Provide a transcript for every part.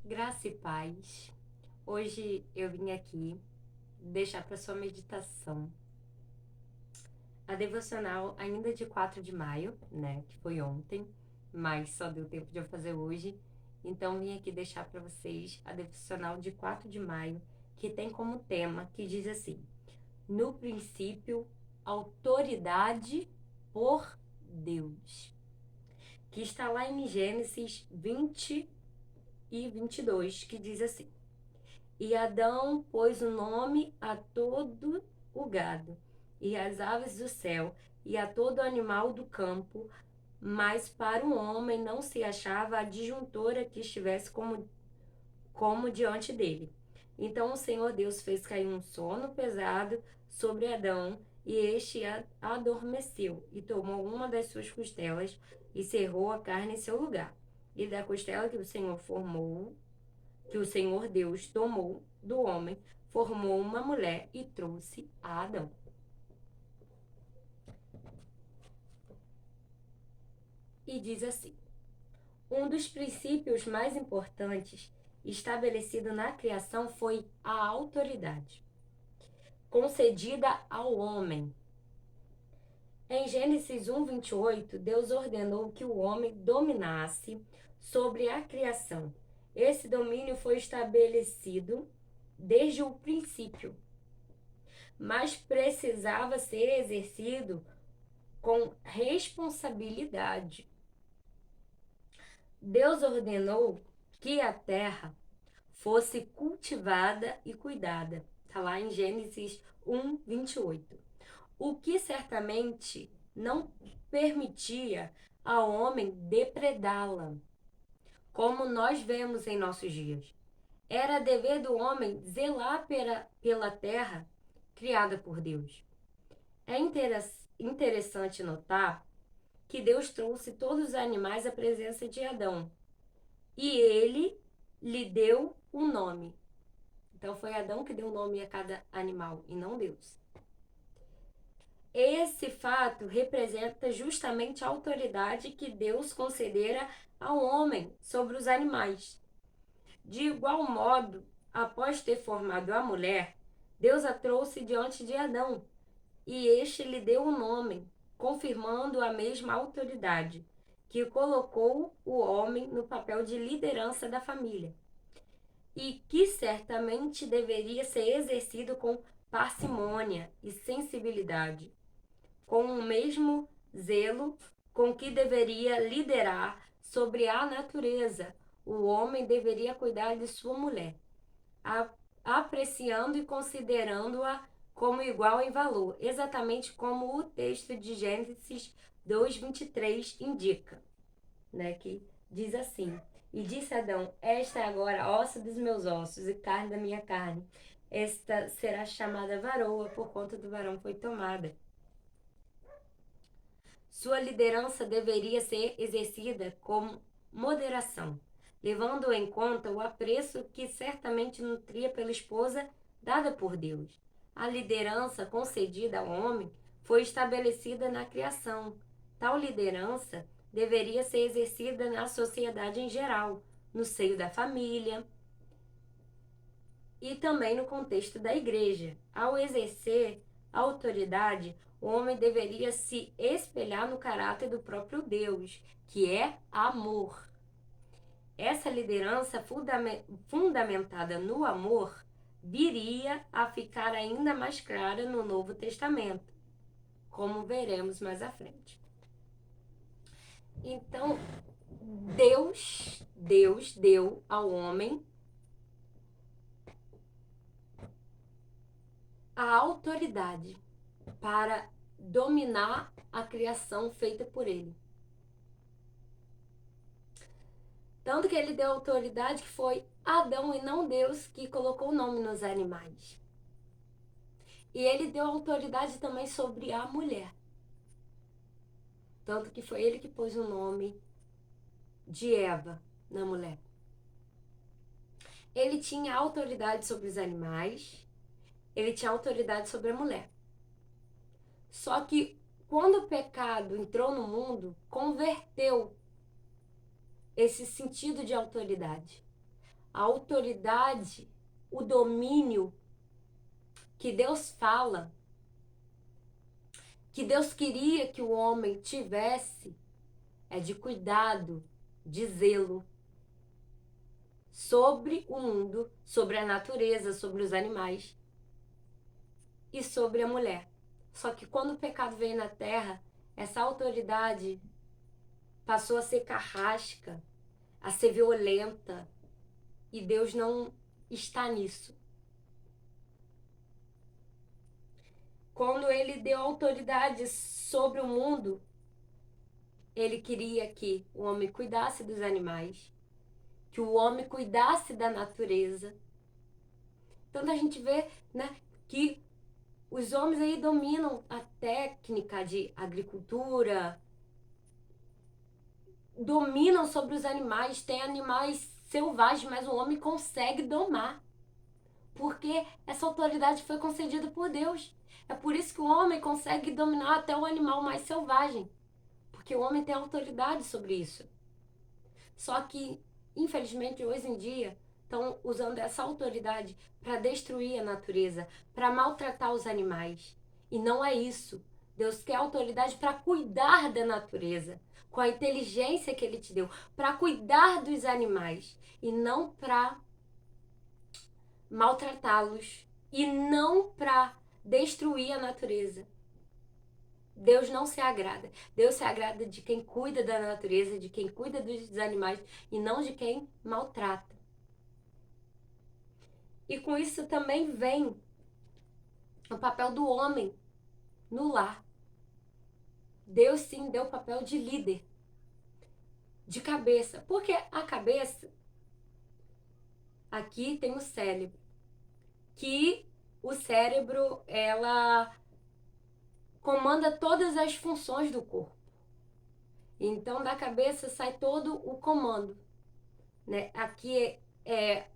Graça e paz. Hoje eu vim aqui deixar para sua meditação a devocional ainda de 4 de maio, né, que foi ontem, mas só deu tempo de eu fazer hoje. Então vim aqui deixar para vocês a devocional de 4 de maio, que tem como tema que diz assim: no princípio, autoridade por Deus, que está lá em Gênesis 20 e 22, que diz assim: E Adão pôs o nome a todo o gado, e às aves do céu, e a todo animal do campo, mas para o homem não se achava adjuntora que estivesse como diante dele. Então o Senhor Deus fez cair um sono pesado sobre Adão, e este adormeceu, e tomou uma das suas costelas, e cerrou a carne em seu lugar. E da costela que o Senhor Deus tomou do homem, formou uma mulher e trouxe a Adão. E diz assim: um dos princípios mais importantes estabelecido na criação foi a autoridade concedida ao homem. Em Gênesis 1:28, Deus ordenou que o homem dominasse sobre a criação. Esse domínio foi estabelecido desde o princípio, mas precisava ser exercido com responsabilidade. Deus ordenou que a terra fosse cultivada e cuidada. Está lá em Gênesis 1:28. O que certamente não permitia ao homem depredá-la, como nós vemos em nossos dias. Era dever do homem zelar pela terra criada por Deus. É interessante notar que Deus trouxe todos os animais à presença de Adão e ele lhe deu um nome. Então foi Adão que deu o nome a cada animal e não Deus. Esse fato representa justamente a autoridade que Deus concedera ao homem sobre os animais. De igual modo, após ter formado a mulher, Deus a trouxe diante de Adão e este lhe deu um nome, confirmando a mesma autoridade que colocou o homem no papel de liderança da família e que certamente deveria ser exercido com parcimônia e sensibilidade, com o mesmo zelo com que deveria liderar sobre a natureza. O homem deveria cuidar de sua mulher, apreciando e considerando-a como igual em valor, exatamente como o texto de Gênesis 2:23 indica, né, que diz assim: E disse Adão: Esta é agora osso dos meus ossos e carne da minha carne. Esta será chamada varoa, por conta do varão foi tomada. Sua liderança deveria ser exercida com moderação, levando em conta o apreço que certamente nutria pela esposa dada por Deus. A liderança concedida ao homem foi estabelecida na criação. Tal liderança deveria ser exercida na sociedade em geral, no seio da família e também no contexto da igreja. Ao exercer a autoridade, o homem deveria se espelhar no caráter do próprio Deus, que é amor. Essa liderança fundamentada no amor viria a ficar ainda mais clara no Novo Testamento, como veremos mais à frente. Então, Deus deu ao homem a autoridade para dominar a criação feita por ele. Tanto que ele deu autoridade que foi Adão e não Deus que colocou o nome nos animais. E ele deu autoridade também sobre a mulher. Tanto que foi ele que pôs o nome de Eva na mulher. Ele tinha autoridade sobre os animais, ele tinha autoridade sobre a mulher. Só que quando o pecado entrou no mundo, converteu esse sentido de autoridade. a autoridade, o domínio que Deus fala, que Deus queria que o homem tivesse, é de cuidado, de zelo sobre o mundo, sobre a natureza, sobre os animais e sobre a mulher. Só que quando o pecado veio na terra, essa autoridade passou a ser carrasca, a ser violenta, e Deus não está nisso. Quando ele deu autoridade sobre o mundo, ele queria que o homem cuidasse dos animais, que o homem cuidasse da natureza. Então a gente vê, né, que os homens aí dominam a técnica de agricultura, dominam sobre os animais, tem animais selvagens, mas o homem consegue domar, porque essa autoridade foi concedida por Deus. É por isso que o homem consegue dominar até o animal mais selvagem, porque o homem tem autoridade sobre isso. Só que, infelizmente, hoje em dia, estão usando essa autoridade para destruir a natureza, para maltratar os animais. E não é isso. Deus quer autoridade para cuidar da natureza, com a inteligência que Ele te deu, para cuidar dos animais e não para maltratá-los e não para destruir a natureza. Deus não se agrada. Deus se agrada de quem cuida da natureza, de quem cuida dos animais e não de quem maltrata. E com isso também vem o papel do homem no lar. Deus sim deu o papel de líder, de cabeça. Porque a cabeça, aqui tem o cérebro. Que o cérebro, ela comanda todas as funções do corpo. Então, da cabeça sai todo o comando, né? Aqui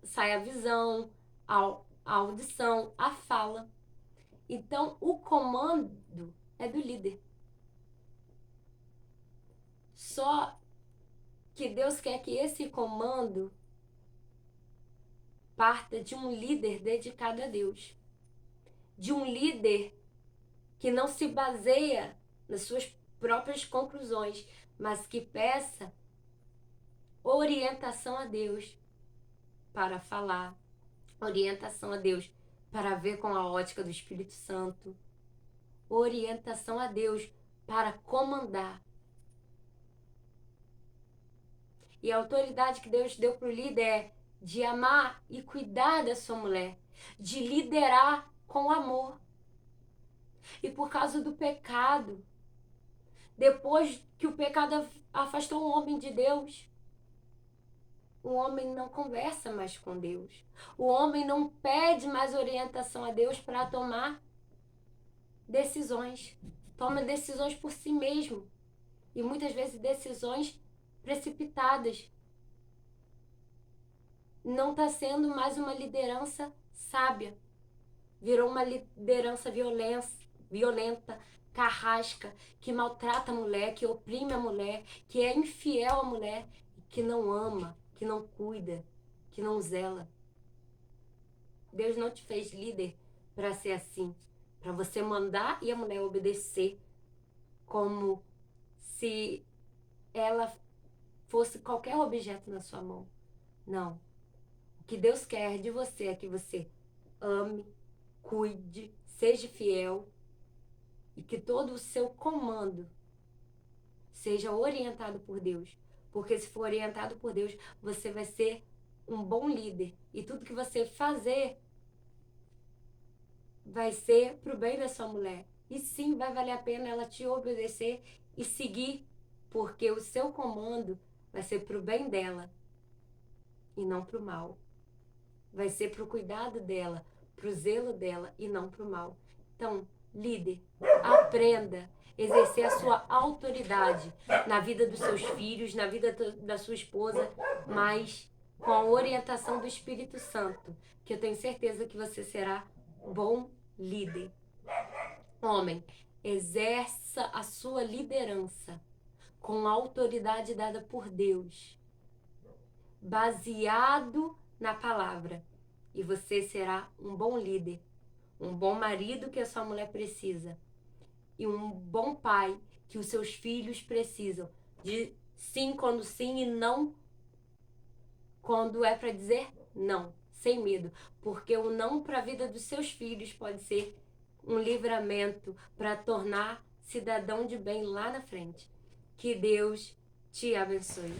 sai a visão, a audição, a fala. Então, o comando é do líder. Só que Deus quer que esse comando parta de um líder dedicado a Deus. De um líder que não se baseia nas suas próprias conclusões, mas que peça orientação a Deus para falar, orientação a Deus para ver com a ótica do Espírito Santo, orientação a Deus para comandar. E a autoridade que Deus deu para o líder é de amar e cuidar da sua mulher, de liderar com amor. E por causa do pecado, depois que o pecado afastou o homem de Deus, o homem não conversa mais com Deus. O homem não pede mais orientação a Deus para tomar decisões. Toma decisões por si mesmo. E muitas vezes decisões precipitadas. Não está sendo mais uma liderança sábia. Virou uma liderança violenta, carrasca, que maltrata a mulher, que oprime a mulher, que é infiel à mulher, que não ama, que não cuida, que não zela. Deus não te fez líder para ser assim, para você mandar e a mulher obedecer, como se ela fosse qualquer objeto na sua mão. Não. O que Deus quer de você é que você ame, cuide, seja fiel e que todo o seu comando seja orientado por Deus. Porque se for orientado por Deus, você vai ser um bom líder. E tudo que você fazer vai ser pro bem da sua mulher. E sim, vai valer a pena ela te obedecer e seguir, porque o seu comando vai ser pro bem dela e não pro mal. Vai ser pro cuidado dela, pro zelo dela e não pro mal. Então, líder, aprenda a exercer a sua autoridade na vida dos seus filhos, na vida da sua esposa, mas com a orientação do Espírito Santo, que eu tenho certeza que você será bom líder. Homem, exerça a sua liderança com a autoridade dada por Deus, baseado na palavra. E você será um bom líder, um bom marido que a sua mulher precisa. E um bom pai que os seus filhos precisam. De sim e não quando é para dizer não, sem medo. Porque o não para a vida dos seus filhos pode ser um livramento para tornar cidadão de bem lá na frente. Que Deus te abençoe.